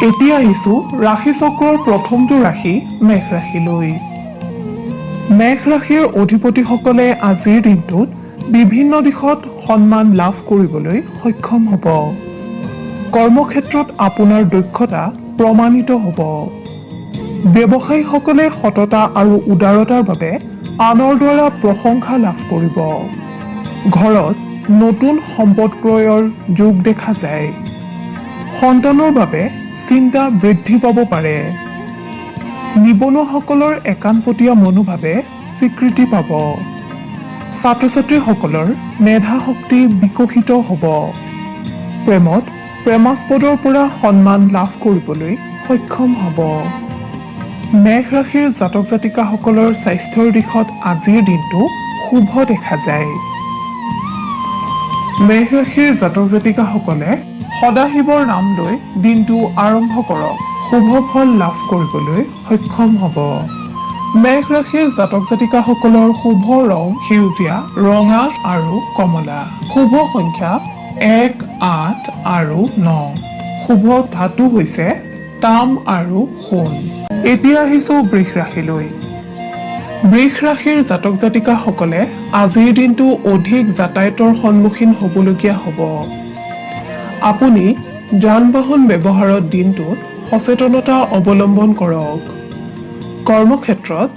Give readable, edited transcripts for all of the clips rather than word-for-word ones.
এতিয়া আহিছোঁ ৰাশি চক্ৰৰ প্ৰথমটো ৰাশি মেঘ ৰাশিলৈ। মেঘ ৰাশিৰ অধিপতিসকলে আজিৰ দিনটোত বিভিন্ন দিশত সন্মান লাভ কৰিবলৈ সক্ষম হ'ব। কৰ্মক্ষেত্ৰত আপোনাৰ দক্ষতা প্ৰমাণিত হ'ব। ব্যৱসায়ীসকলে সততা আৰু উদাৰতাৰ বাবে আনৰ দ্বাৰা প্ৰশংসা লাভ কৰিব। ঘৰত নতুন সম্পদ ক্ৰয়ৰ যোগ দেখা যায়। সন্তানৰ বাবে চিন্তা বৃদ্ধি পাব পাৰে। নিবনুৱাসকলৰ একাণপতীয়া মনোভাৱে স্বীকৃতি পাব। ছাত্ৰ ছাত্ৰীসকলৰ মেধা শক্তি বিকশিত হ'ব। প্ৰেমত প্ৰেমাস্পদৰ পৰা সন্মান লাভ কৰিবলৈ সক্ষম হ'ব। মেঘ ৰাশিৰ জাতক জাতিকাসকলৰ স্বাস্থ্যৰ দিশত আজিৰ দিনটো শুভ দেখা যায়। মেঘ ৰাশিৰ জাতক জাতিকাসকলে সদাশিৱৰ নাম লৈ দিনটো আৰম্ভ কৰক। শুভ ফল লাভ কৰিবলৈ সক্ষম হ'ব। মেঘ ৰাশিৰ জাতক জাতিকাসকলৰ শুভ ৰং সেউজীয়া, ৰঙা আৰু কমলা। শুভ সংখ্যা 1, 8 আৰু 9। শুভ ধাতু হৈছে তাম আৰু সোণ। এতিয়া আহিছোঁ বৃষ ৰাশিলৈ। বৃষ ৰাশিৰ জাতক জাতিকাসকলে আজিৰ দিনটো অধিক যাতায়াতৰ সন্মুখীন হ'বলগীয়া হ'ব। আপুনি যান-বাহন ব্যৱহাৰত দিনটোত সচেতনতা অৱলম্বন কৰক। কৰ্মক্ষেত্ৰত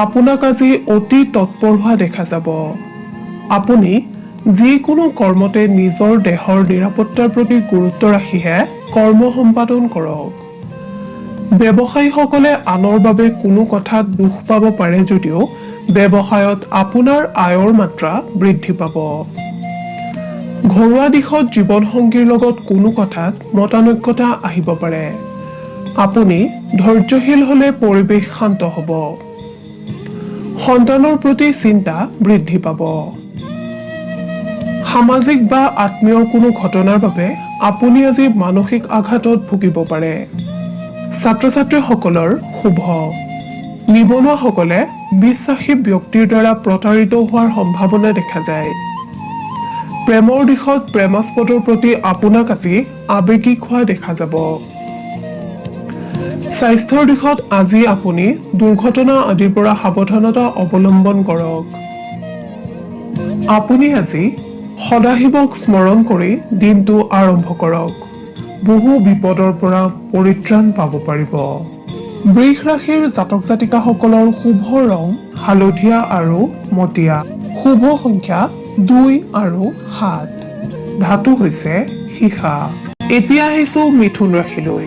আপোনাক আজি অতি তৎপৰ হোৱা দেখা যাব। আপুনি যিকোনো কৰ্মতে নিজৰ দেহৰ নিৰাপত্তাৰ প্ৰতি গুৰুত্ব ৰাখিহে কৰ্ম সম্পাদন কৰক। ব্যৱসায়ীসকলে আনৰ বাবে কোনো কথাত দুখ পাব পাৰে যদিও ব্যৱসায়ত আপোনাৰ আয়ৰ মাত্ৰা বৃদ্ধি পাব। ঘৰুৱা দিশত জীৱনসংগীৰ লগত কোনো কথাত মতানৈক্যতা আহিব পাৰে। আপুনি ধৈৰ্যশীল হ'লে পৰিৱেশ শান্ত হ'ব। সন্তানৰ প্ৰতি চিন্তা বৃদ্ধি পাব। সামাজিক বা আত্মীয়ৰ কোনো ঘটনাৰ বাবে আপুনি আজি মানসিক আঘাতত ভুগিব পাৰে। ছাত্ৰ ছাত্ৰীসকলৰ শুভ। নিবনুৱাসকলে বিশ্বাসী ব্যক্তিৰ দ্বাৰা প্ৰতাৰিত হোৱাৰ সম্ভাৱনা দেখা যায়। প্ৰেমৰ দিশত প্ৰেমাস্পদৰ প্ৰতি আপোনাক আজি আৱেগিক হোৱা দেখা যাব। স্বাস্থ্যৰ দিশত আজি আপুনি দুৰ্ঘটনা আদিৰ পৰা সাৱধানতা অৱলম্বন কৰক। আপুনি আজি সদাশিৱক স্মৰণ কৰি দিনটো আৰম্ভ কৰক। বহু বিপদৰ পৰা পৰিত্ৰাণ পাব পাৰিব। বৃষ ৰাশিৰ জাতক জাতিকাসকলৰ শুভ ৰং হালধীয়া আৰু মটীয়া। শুভ সংখ্যা 2 আৰু 7। ধাতু হৈছে সীসা। এতিয়া আহিছোঁ মিথুন ৰাশিলৈ।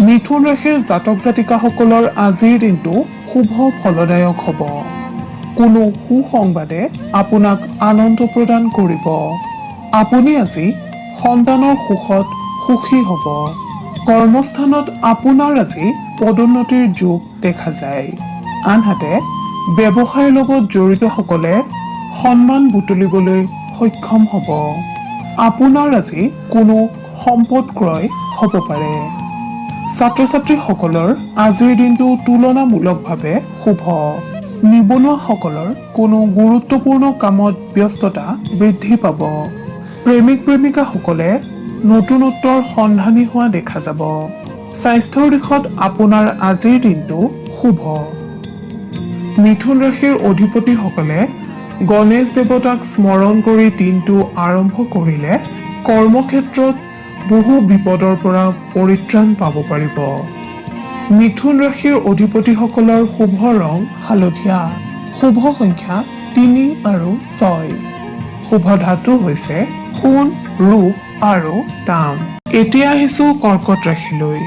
মিথুন ৰাশিৰ জাতক জাতিকাসকলৰ আজিৰ দিনটো শুভ ফলদায়ক হ'ব। কোনো সুসংবাদে আপোনাক আনন্দ প্ৰদান কৰিব। আপুনি আজি সন্তানৰ সুখত সুখী হ'ব। কৰ্মস্থানত আপোনাৰ আজি পদোন্নতিৰ যোগ দেখা যায়। আনহাতে ব্যৱসায়ৰ লগত জড়িতসকলে সন্মান বুটলিবলৈ সক্ষম হ'ব। আপোনাৰ আজি কোনো সম্পদ ক্ৰয় হ'ব পাৰে। ছাত্ৰ ছাত্ৰীসকলৰ আজিৰ দিনটো তুলনামূলকভাৱে শুভ। নিবনুৱাসকলৰ কোনো গুৰুত্বপূৰ্ণ কামত ব্যস্ততা বৃদ্ধি পাব। প্ৰেমিক প্ৰেমিকাসকলে নতুনত্বৰ সন্ধানী হোৱা দেখা যাব। স্বাস্থ্যৰ দিশত আপোনাৰ আজিৰ দিনটো শুভ। মিথুন ৰাশিৰ অধিপতিসকলে গণেশ দেৱতাক স্মৰণ কৰি দিনটো আৰম্ভ কৰিলে কৰ্মক্ষেত্ৰত বহু বিপদৰ পৰা পৰিত্ৰাণ পাব পাৰিব। মিথুন ৰাশিৰ অধিপতিসকলৰ শুভ ৰং হালধীয়া। শুভ সংখ্যা 3 আৰু 6। শুভ ধাতু হৈছে সোণ, ৰূপ আৰু তাম। এতিয়া আহিছোঁ কৰ্কট ৰাশিলৈ।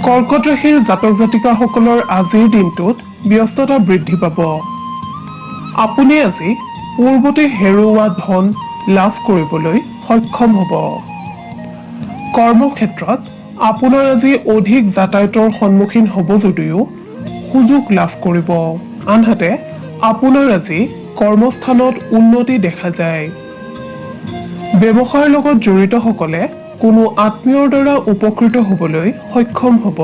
কৰ্কট ৰাশিৰ জাতক জাতিকাসকলৰ আজিৰ দিনটোত ব্যস্ততা বৃদ্ধি পাব। আপুনি আজি পূৰ্বতে হেৰুওৱা ধন লাভ কৰিবলৈ সক্ষম হ'ব। কৰ্মক্ষেত্ৰত আপোনাৰ আজি অধিক যাতায়াতৰ সন্মুখীন হ'ব যদিও সুযোগ লাভ কৰিব। আনহাতে আপোনাৰ আজি কৰ্মস্থানত উন্নতি দেখা যায়। ব্যৱসায়ৰ লগত জড়িতসকলে কোনো আত্মীয়ৰ দ্বাৰা উপকৃত হ'বলৈ সক্ষম হ'ব।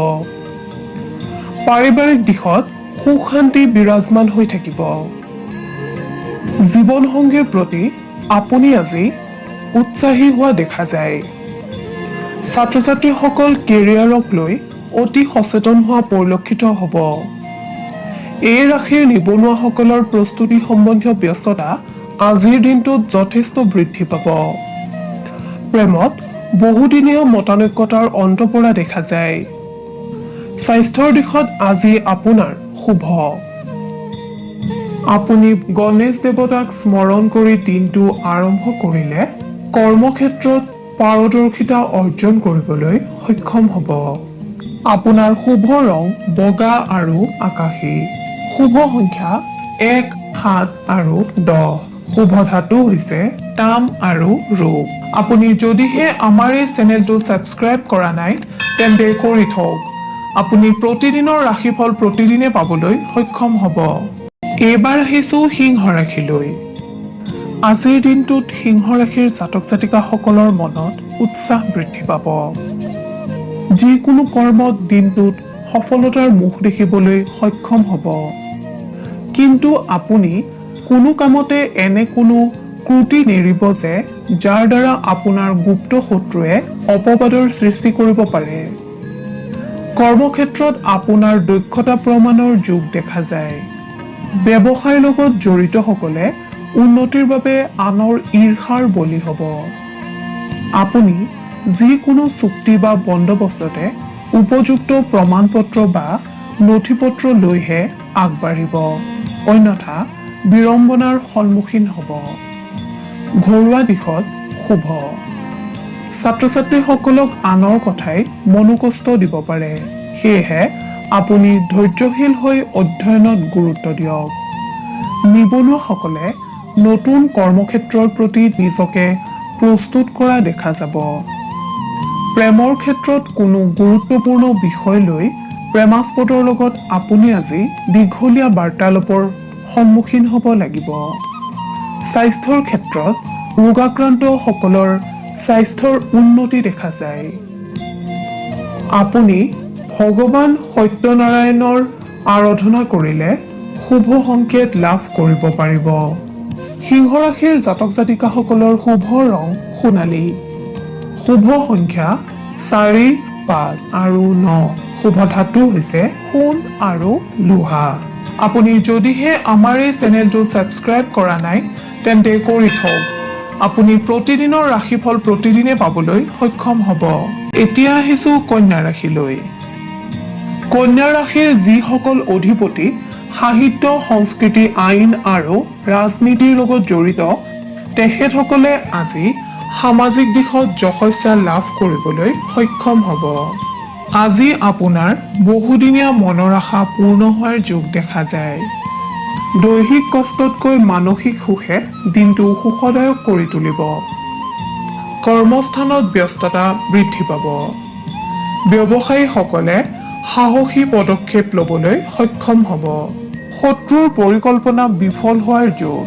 পাৰিবাৰিক দিশত সুখ শান্তি বিৰাজমান হৈ থাকিব। জীৱনসংগীৰ প্ৰতি আপুনি আজি উৎসাহী হোৱা দেখা যায়। ছাত্ৰ ছাত্ৰীসকল কেৰিয়াৰক লৈ অতি সচেতন হোৱা পৰিলক্ষিত হ'ব। এই ৰাশিৰ নিবনুৱাসকলৰ প্ৰস্তুতি সম্বন্ধীয় ব্যস্ততা আজিৰ দিনটোত যথেষ্ট বৃদ্ধি পাব। প্ৰেমত বহুদিনীয়া মতানৈক্যতাৰ অন্ত পৰা দেখা যায়। স্বাস্থ্যৰ দিশত আজি আপোনাৰ শুভ। আপুনি গণেশ দেৱতাক স্মৰণ কৰি দিনটো আৰম্ভ কৰিলে কৰ্মক্ষেত্ৰত পাৰদৰ্শিতা অৰ্জন কৰিবলৈ সক্ষম হ'ব। আপোনাৰ শুভ ৰং বগা আৰু আকাশী। শুভ সংখ্যা 1, 7 আৰু 10। শুভ ধাতু হৈছে তাম আৰু ৰূপ। আপুনি যদিহে আমাৰ এই চেনেলটো ছাবস্ক্ৰাইব কৰা নাই তেন্তে কৰি থওক। আপুনি প্ৰতিদিনৰ ৰাশিফল প্ৰতিদিনে পাবলৈ সক্ষম হ'ব। এইবাৰ আহিছোঁ সিংহ ৰাশিলৈ। আজিৰ দিনটোত সিংহ ৰাশিৰ জাতক জাতিকাসকলৰ মনত উৎসাহ বৃদ্ধি পাব। যিকোনো কৰ্মত দিনটোত সফলতাৰ মুখ দেখিবলৈ সক্ষম হ'ব। কিন্তু আপুনি কোনো কামতে এনে কোনো ত্ৰুটি নেৰিব যে যাৰ দ্বাৰা আপোনাৰ গুপ্ত শত্ৰুৱে অপবাদৰ সৃষ্টি কৰিব পাৰে। কৰ্মক্ষেত্ৰত আপোনাৰ দক্ষতা প্ৰমাণৰ যোগ দেখা যায়। ব্যৱসায়ৰ লগত জড়িতসকলে উন্নতিৰ বাবে আনৰ ঈৰ্ষাৰ বলি হ'ব। আপুনি যিকোনো চুক্তি বা বন্দোবস্ততে উপযুক্ত প্ৰমাণপত্ৰ বা নথিপত্ৰ লৈহে আগবাঢ়িব, অন্যথা বিড়ম্বনাৰ সন্মুখীন হ'ব। ঘৰুৱা দিশত শুভ। ছাত্ৰ ছাত্ৰীসকলক আনৰ কথাই মনোকষ্ট দিব পাৰে, সেয়েহে আপুনি ধৈৰ্যশীল হৈ অধ্যয়নত গুৰুত্ব দিয়ক। নিবনুৱাসকলে নতুন কৰ্মক্ষেত্ৰৰ প্ৰতি নিজকে প্ৰস্তুত কৰা দেখা যাব। প্ৰেমৰ ক্ষেত্ৰত কোনো গুৰুত্বপূৰ্ণ বিষয় লৈ প্ৰেমাস্পদৰ লগত আপুনি আজি দীঘলীয়া বাৰ্তালাপৰ সন্মুখীন হ'ব লাগিব। স্বাস্থ্যৰ ক্ষেত্ৰত ৰোগাক্ৰান্তসকলৰ স্বাস্থ্যৰ উন্নতি দেখা যায়। আপুনি ভগৱান সত্যনাৰায়ণৰ আৰাধনা কৰিলে শুভ সংকেত লাভ কৰিব পাৰিব। সিংহ ৰাশিৰ জাতক জাতিকাসকলৰ শুভ ৰং সোণালী। শুভ সংখ্যা 4, 5 আৰু 9। শুভ ধাতু হৈছে সোণ আৰু লোহা। আপুনি যদিহে আমাৰ এই চেনেলটো ছাবস্ক্ৰাইব কৰা নাই তেন্তে কৰি থওক। আপুনি প্ৰতিদিনৰ ৰাশিফল প্ৰতিদিনে পাবলৈ সক্ষম হ'ব। এতিয়া আহিছোঁ কন্যা ৰাশিলৈ। কন্যা ৰাশিৰ যিসকল অধিপতি সাহিত্য, সংস্কৃতি, আইন আৰু ৰাজনীতিৰ লগত জড়িত তেখেতসকলে আজি সামাজিক দিশত যশস্যা লাভ কৰিবলৈ সক্ষম হ'ব। আজি আপোনাৰ বহুদিনীয়া মনৰ আশা পূৰ্ণ হোৱাৰ যোগ দেখা যায়। দৈহিক কষ্টতকৈ মানসিক সুখে দিনটো সুখদায়ক কৰি তুলিব। কৰ্মস্থানত ব্যস্ততা বৃদ্ধি পাব। ব্যৱসায়ীসকলে সাহসী পদক্ষেপ ল'বলৈ সক্ষম হ'ব। শত্ৰুৰ পৰিকল্পনা বিফল হোৱাৰ যোগ।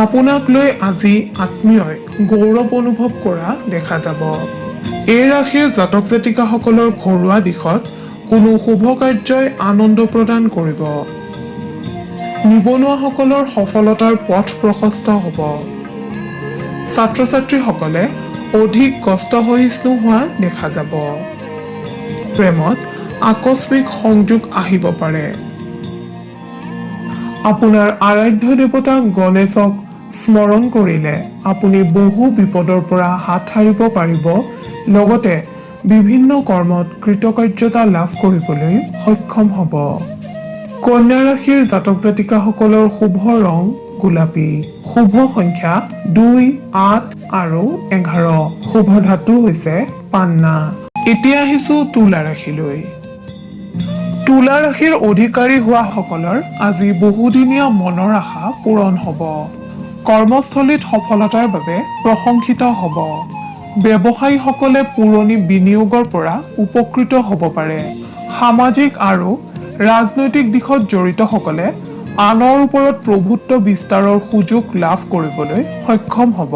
আপোনাক লৈ আজি আত্মীয়ই গৌৰৱ অনুভৱ কৰা দেখা যাব। এই ৰাশিৰ জাতক জাতিকাসকলৰ ঘৰুৱা দিশত কোনো শুভ কাৰ্যই আনন্দ প্ৰদান কৰিব। নিবনুৱাসকলৰ সফলতাৰ পথ প্ৰশস্ত হ'ব। ছাত্ৰ ছাত্ৰীসকলে অধিক কষ্টসহিষ্ণু হোৱা দেখা যাব। প্ৰেমত আকস্মিক সংযোগ আহিব পাৰে। আপোনাৰ আৰাধ্য দেৱতা গণেশক স্মৰণ কৰিলে আপুনি বহু বিপদৰ পৰা হাত সাৰিব পাৰিব, লগতে বিভিন্ন কৰ্মত কৃতকাৰ্যতা লাভ কৰিবলৈ সক্ষম হ'ব। কন্যা ৰাশিৰ জাতক জাতিকাসকলৰ শুভ ৰং গোলাপী। শুভ সংখ্যা 2, 8 আৰু 11। শুভ ধাতু হৈছে পান্না। এতিয়া আহিছোঁ তুলা ৰাশিলৈ। তুলা ৰাশিৰ অধিকাৰী হোৱাসকলৰ আজি বহুদিনীয়া মনৰ আশা পূৰণ হ'ব। কৰ্মস্থলীত সফলতাৰ বাবে প্ৰশংসিত হ'ব। ব্যৱসায়ীসকলে পুৰণি বিনিয়োগৰ পৰা উপকৃত হ'ব পাৰে। সামাজিক আৰু ৰাজনৈতিক দিশত জড়িতসকলে আনৰ ওপৰত প্ৰভুত্ব বিস্তাৰৰ সুযোগ লাভ কৰিবলৈ সক্ষম হ'ব।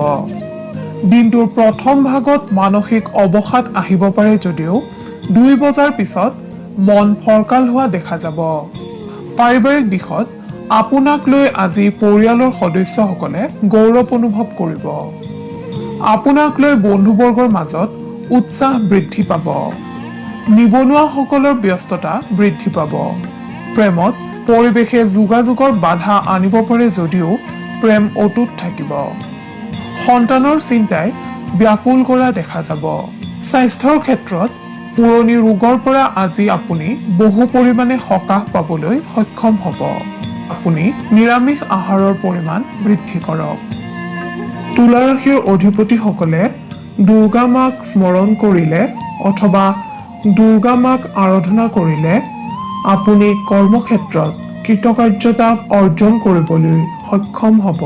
দিনটোৰ প্ৰথম ভাগত মানসিক অৱসাদ আহিব পাৰে যদিও 2 বজাৰ পিছত মন ফৰকাল হোৱা দেখা যাব। পাৰিবাৰিক দিশত আপোনাক লৈ আজি পৰিয়ালৰ সদস্যসকলে গৌৰৱ অনুভৱ কৰিব। আপোনাক লৈ বন্ধুবৰ্গৰ মাজত উৎসাহ বৃদ্ধি পাব। নিবনুৱাসকলৰ ব্যস্ততা বৃদ্ধি পাব। প্ৰেমত পৰিৱেশে যোগাযোগৰ বাধা আনিব পাৰে যদিও প্ৰেম অটুট থাকিব। সন্তানৰ চিন্তাই ব্যাকুল কৰা দেখা যাব। স্বাস্থ্যৰ ক্ষেত্ৰত পুৰণি ৰোগৰ পৰা আজি আপুনি বহু পৰিমাণে সকাহ পাবলৈ সক্ষম হ'ব। আপুনি নিৰামিষ আহাৰৰ পৰিমাণ বৃদ্ধি কৰক। তুলা ৰাশিৰ অধিপতিসকলে দুৰ্গা মাক স্মৰণ কৰিলে অথবা দুৰ্গা মাক আৰাধনা কৰিলে আপুনি কৰ্মক্ষেত্ৰত কৃতকাৰ্যতা অৰ্জন কৰিবলৈ সক্ষম হ'ব।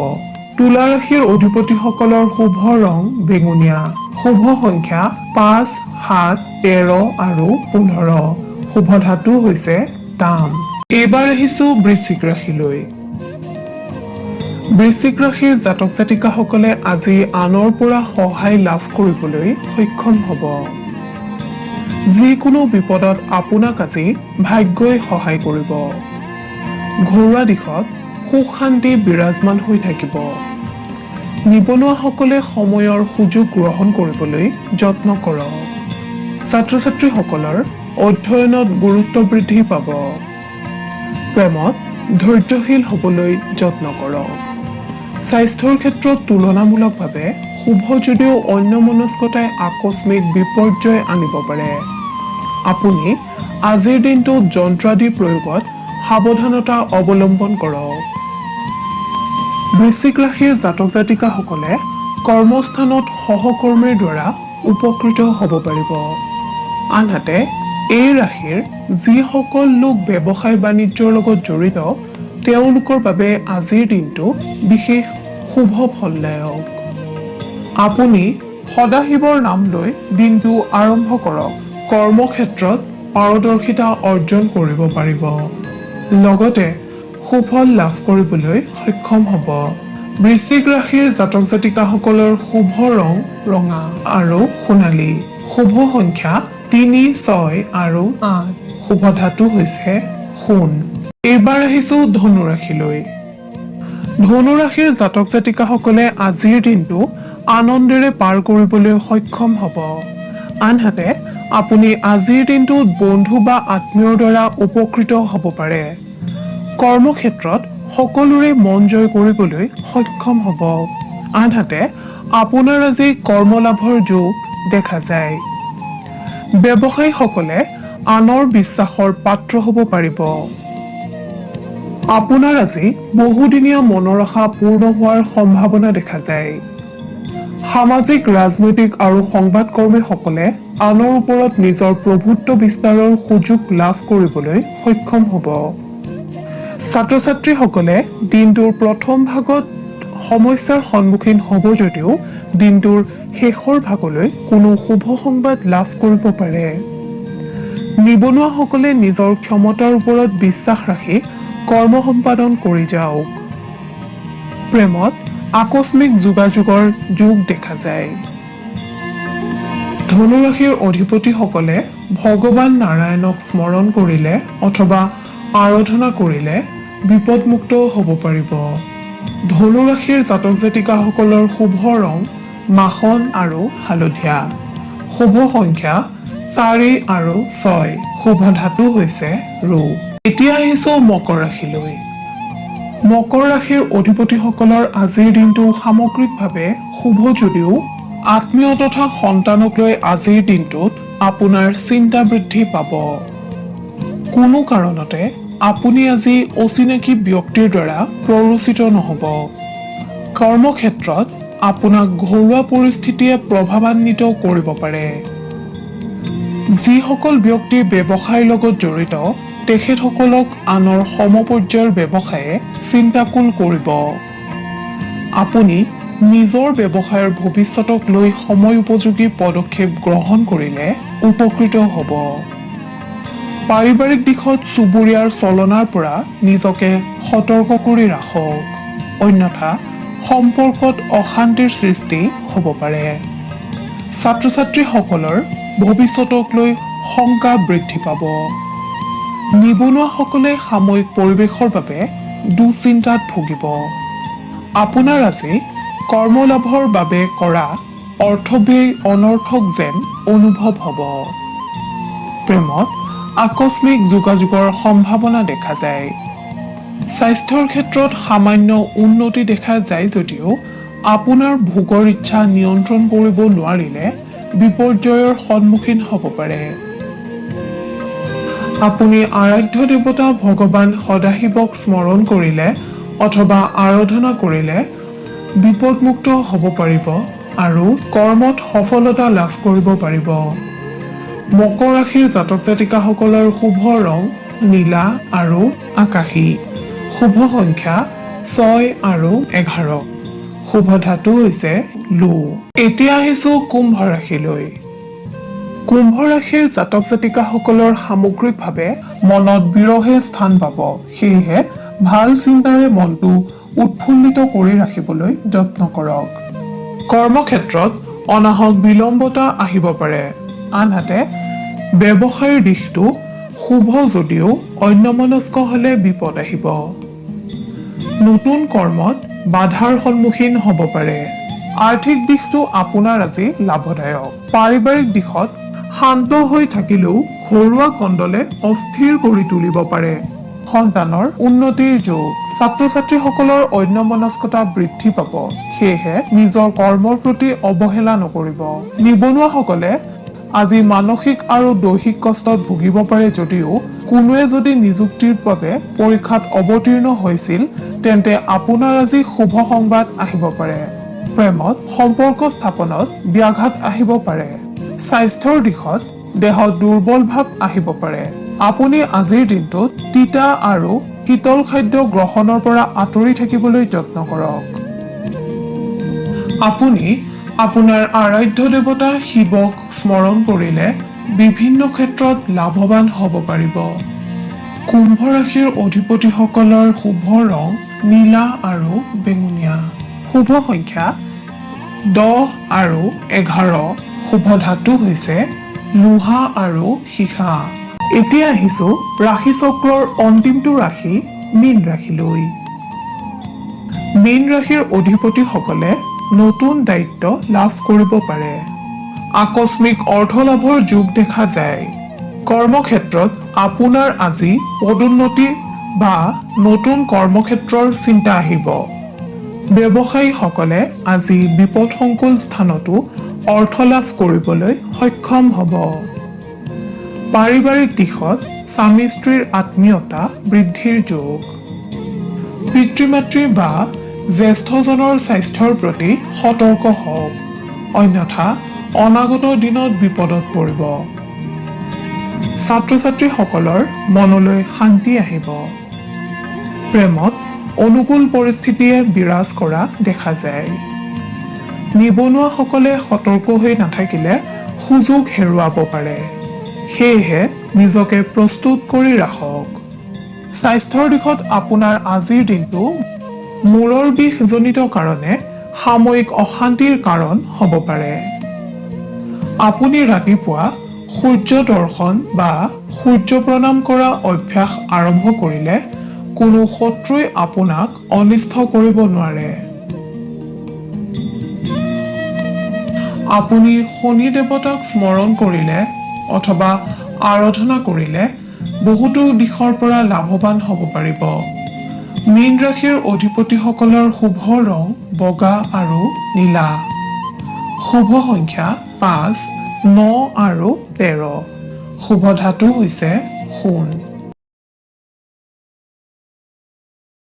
তুলা ৰাশিৰ অধিপতিসকলৰ শুভ ৰং বেঙুনীয়া। শুভ সংখ্যা 5, 7, 13 আৰু 15। শুভ ধাতু হৈছে তাম। এইবাৰ আহিছো বৃশ্চিক ৰাশিলৈ। বৃশ্চিক ৰাশিৰ জাতক জাতিকাসকলে আজি আনৰ পৰা সহায় লাভ কৰিবলৈ সক্ষম হ'ব। যিকোনো বিপদত আপোনাক আজি ভাগ্যই সহায় কৰিব। ঘৰুৱা দিশত সুখ শান্তি বিৰাজমান হৈ থাকিব। নিবনুৱাসকলে সময়ৰ সুযোগ গ্ৰহণ কৰিবলৈ যত্ন কৰক। ছাত্ৰ ছাত্ৰীসকলৰ অধ্যয়নত গুৰুত্ব বৃদ্ধি পাব। প্ৰেমত ধৈৰ্যশীল হ'বলৈ যত্ন কৰক। স্বাস্থ্যৰ ক্ষেত্ৰত তুলনামূলকভাৱে শুভ যদিও অন্যমনস্কতাই আকস্মিক বিপৰ্যয় আনিব পাৰে। আপুনি আজিৰ দিনটোত যন্ত্ৰাদি প্ৰয়োগত সাৱধানতা অৱলম্বন কৰক। বৃশ্চিক ৰাশিৰ জাতক জাতিকাসকলে কৰ্মস্থানত সহকৰ্মীৰ দ্বাৰা উপকৃত হ'ব পাৰিব। আনহাতে এই ৰাশিৰ যিসকল লোক ব্যৱসায় বাণিজ্যৰ লগত জড়িত তেওঁলোকৰ বাবে আজিৰ দিনটো বিশেষ শুভ ফলদায়ক। আপুনি সদাশিৱৰ নাম লৈ দিনটো আৰম্ভ কৰক। কৰ্মক্ষেত্ৰত পাৰদৰ্শিতা অৰ্জন কৰিব পাৰিব। লগতে সুফল লাভ কৰিবলৈ সক্ষম হ'ব। বৃশ্চিক ৰাশিৰ জাতক জাতিকাসকলৰ শুভ ৰং ৰঙা আৰু সোণালী। শুভ সংখ্যা 3, 6 আৰু 8। শুভ ধাতু হৈছে সোণ। এইবাৰ আহিছো ধনু ৰাশিলৈ। ধনু ৰাশিৰ জাতক জাতিকাসকলে আজিৰ দিনটো আনন্দেৰে পাৰ কৰিবলৈ সক্ষম হ'ব। আনহাতে আপুনি আজিৰ দিনটোত বন্ধু বা আত্মীয়ৰ দ্বাৰা উপকৃত হ'ব পাৰে। কৰ্মক্ষেত্ৰত সকলোৰে মন জয় কৰিবলৈ সক্ষম হ'ব। আনহাতে আপোনাৰ আজি কৰ্মলাভৰ যোগ দেখা যায়। ব্যৱসায়ীসকলে আনৰ বিশ্বাসৰ পাত্ৰ হ'ব পাৰিব। আপোনাৰ আজি বহুদিনীয়া মনৰ আশা পূৰ্ণ হোৱাৰ সম্ভাৱনা দেখা যায়। সামাজিক ৰাজনৈতিক আৰু সংবাদকৰ্মীসকলে আনৰ ওপৰত নিজৰ প্ৰভুত্ব বিস্তাৰৰ সুযোগ লাভ কৰিবলৈ সক্ষম হ'ব। ছাত্ৰ ছাত্ৰীসকলে দিনটোৰ প্ৰথম ভাগত সমস্যাৰ সন্মুখীন হ'ব যদিও দিনটোৰ শেষৰ ভাগলৈ কোনো শুভ সংবাদ লাভ কৰিব পাৰে। নিবনুৱাসকলে নিজৰ ক্ষমতাৰ ওপৰত বিশ্বাস ৰাখি কৰ্ম সম্পাদন কৰি যাওক। প্ৰেমত আকস্মিক যোগাযোগৰ যোগ দেখা যায়। ধনু ৰাশিৰ অধিপতিসকলে ভগৱান নাৰায়ণক স্মৰণ কৰিলে অথবা আৰাধনা কৰিলে বিপদমুক্ত হ'ব পাৰিব। ধনু ৰাশিৰ জাতক জাতিকাসকলৰ শুভ ৰং মাখন আৰু হালধীয়া। শুভ সংখ্যা 4 আৰু 6। শুভ ধাতু হৈছে ৰৌ। এতিয়া আহিছো মকৰ ৰাশিলৈ। মকৰ ৰাশিৰ অধিপতিসকলৰ আজিৰ দিনটো সামগ্ৰিকভাৱে শুভ যদিও আত্মীয় তথা সন্তানক লৈ আজিৰ দিনটোত আপোনাৰ চিন্তা বৃদ্ধি পাব। কোনো কাৰণতে আপুনি আজি অচিনাকি ব্যক্তিৰ দ্বাৰা প্ৰৰোচিত নহ'ব। কৰ্মক্ষেত্ৰত আপোনাক ঘৰুৱা পৰিস্থিতিয়ে প্ৰভাৱান্বিত কৰিব পাৰে। যিসকল ব্যক্তি ব্যৱসায়ৰ লগত জড়িত তেখেতসকলক আনৰ সমপৰ্যায়ৰ ব্যৱসায়ে চিন্তাকুল কৰিব। আপুনি নিজৰ ব্যৱসায়ৰ ভৱিষ্যতক লৈ সময় উপযোগী পদক্ষেপ গ্ৰহণ কৰিলে উপকৃত হ'ব। পাৰিবাৰিক দিশত চুবুৰীয়াৰ চলনাৰ পৰা নিজকে সতৰ্ক কৰি ৰাখক, অন্যথা সম্পৰ্কত অশান্তিৰ সৃষ্টি হ'ব পাৰে। ছাত্ৰ ছাত্ৰীসকলৰ ভৱিষ্যতক লৈ শংকা বৃদ্ধি পাব। নিবনুৱাসকলে সাময়িক পৰিৱেশৰ বাবে দুশ্চিন্তাত ভুগিব। আপোনাৰ আজি কৰ্মলাভৰ বাবে কৰা অৰ্থব্যয় অনৰ্থক যেন অনুভৱ হ'ব। প্ৰেমত আকস্মিক যোগাযোগৰ সম্ভাৱনা দেখা যায়। স্বাস্থ্যৰ ক্ষেত্ৰত সামান্য উন্নতি দেখা যায় যদিও আপোনাৰ ভোগৰ ইচ্ছা নিয়ন্ত্ৰণ কৰিব নোৱাৰিলে বিপৰ্যয়ৰ সন্মুখীন হ'ব পাৰে। আপুনি আৰাধ্য দেৱতা ভগৱান সদাশিৱক স্মৰণ কৰিলে অথবা আৰাধনা কৰিলে বিপদমুক্ত হ'ব পাৰিব আৰু কৰ্মত সফলতা লাভ কৰিব পাৰিব। মকৰ ৰাশিৰ জাতক জাতিকাসকলৰ শুভ ৰং নীলা আৰু আকাশী। শুভ সংখ্যা 6 আৰু 11। শুভ ধাতু হৈছে লো। এতিয়া আহিছো কুম্ভ ৰাশিলৈ। কুম্ভ ৰাশিৰ জাতক জাতিকাসকলৰ সামগ্ৰিকভাৱে মনত বিৰহে স্থান পাব। সেয়েহে ভাল চিন্তাৰে মনটো উৎফুল্লিত কৰি ৰাখিবলৈ যত্ন কৰক। কৰ্মক্ষেত্ৰত অনাহক বিলম্বতা আহিব পাৰে। আনহাতে ব্যৱসায়ৰ দিশটো শুভ যদিও অন্যমনস্ক হলে বিপদ আহিব। নতুন কৰ্মত বাধাৰ সন্মুখীন হ'ব পাৰে। আৰ্থিক দিশটো আপোনাৰ আজি লাভদায়ক। পাৰিবাৰিক দিশত শান্ত হৈ থাকিলেও ঘৰুৱা কণ্ডলে অস্থিৰ কৰি তুলিব পাৰে। সন্তানৰ উন্নতিৰ যোগ। ছাত্ৰ ছাত্ৰীসকলৰ অন্যমনস্কতা বৃদ্ধি পাব। সেয়েহে নিজৰ কৰ্মৰ প্ৰতি অৱহেলা নকৰিব। নিবনুৱাসকলে আজি মানসিক আৰু দৈহিক কষ্টত ভুগিব পাৰে যদিও কোনোৱে যদি নিযুক্তিৰ বাবে পৰীক্ষাত অৱতীৰ্ণ হৈছিল তেন্তে আপোনাৰ আজি শুভ সংবাদ আহিব পাৰে। প্ৰেমত সম্পৰ্ক স্থাপনত ব্যাঘাত আহিব পাৰে। স্বাস্থ্যৰ দিশত দেহত দুৰ্বল ভাৱ আহিব পাৰে। আপুনি আজিৰ দিনটোত তিতা আৰু শীতল খাদ্য গ্ৰহণৰ পৰা আঁতৰি থাকিবলৈ যত্ন কৰক। আপুনি আপোনাৰ আৰাধ্য দেৱতা শিৱক স্মৰণ কৰিলে বিভিন্ন ক্ষেত্ৰত লাভৱান হ'ব পাৰিব। কুম্ভ ৰাশিৰ অধিপতিসকলৰ শুভ ৰং নীলা আৰু বেঙুনীয়া। শুভ সংখ্যা 10 আৰু 11। শুভ ধাতু হৈছে লোহা আৰু সীসা। এতিয়া আহিছো ৰাশি চক্ৰৰ অন্তিমটো ৰাশি মীন ৰাশিলৈ। মীন ৰাশিৰ অধিপতিসকলে নতুন দায়িত্ব লাভ কৰিব পাৰে। আকস্মিক অৰ্থ লাভৰ যোগ দেখা যায়। কৰ্মক্ষেত্ৰত আপোনাৰ আজি পদোন্নতি বা নতুন কৰ্মক্ষেত্ৰৰ চিন্তা আহিব। ব্যৱসায়ীসকলে আজি বিপদসংকুল স্থানতো অৰ্থ লাভ কৰিবলৈ সক্ষম হ'ব। পাৰিবাৰিক দিশত স্বামী স্ত্ৰীৰ আত্মীয়তা বৃদ্ধিৰ যোগ। পিতৃ-মাতৃ বা জ্যেষ্ঠজনৰ স্বাস্থ্যৰ প্ৰতি সতৰ্ক হওক, অন্যথা অনাগত দিনত বিপদত পৰিব। ছাত্ৰ-ছাত্ৰীসকলৰ মনলৈ শান্তি আহিব। প্ৰেমত অনুকূল পৰিস্থিতিয়ে বিৰাজ কৰা দেখা যায়। নিবনুৱাসকলে সতৰ্ক হৈ নাথাকিলে সুযোগ হেৰুৱাব পাৰে। সেয়েহে নিজকে প্ৰস্তুত কৰি ৰাখক। স্বাস্থ্যৰ দিশত আপোনাৰ আজিৰ দিনটো মূৰৰ বিষজনিত কাৰণে সাময়িক অশান্তিৰ কাৰণ হ'ব পাৰে। আপুনি ৰাতিপুৱা সূৰ্য দৰ্শন বা সূৰ্য প্ৰণাম কৰা অভ্যাস আৰম্ভ কৰিলে কোনো শত্ৰুই আপোনাক অনিষ্ট কৰিব নোৱাৰে। আপুনি শনি দেৱতাক স্মৰণ কৰিলে অথবা আৰাধনা কৰিলে বহুতো দিশৰ পৰা লাভৱান হ'ব পাৰিব। মীন ৰাশিৰ অধিপতিসকলৰ শুভ ৰং বগা আৰু নীলা। শুভ সংখ্যা 5, 9 আৰু 13। শুভ ধাতু হৈছে সোণ।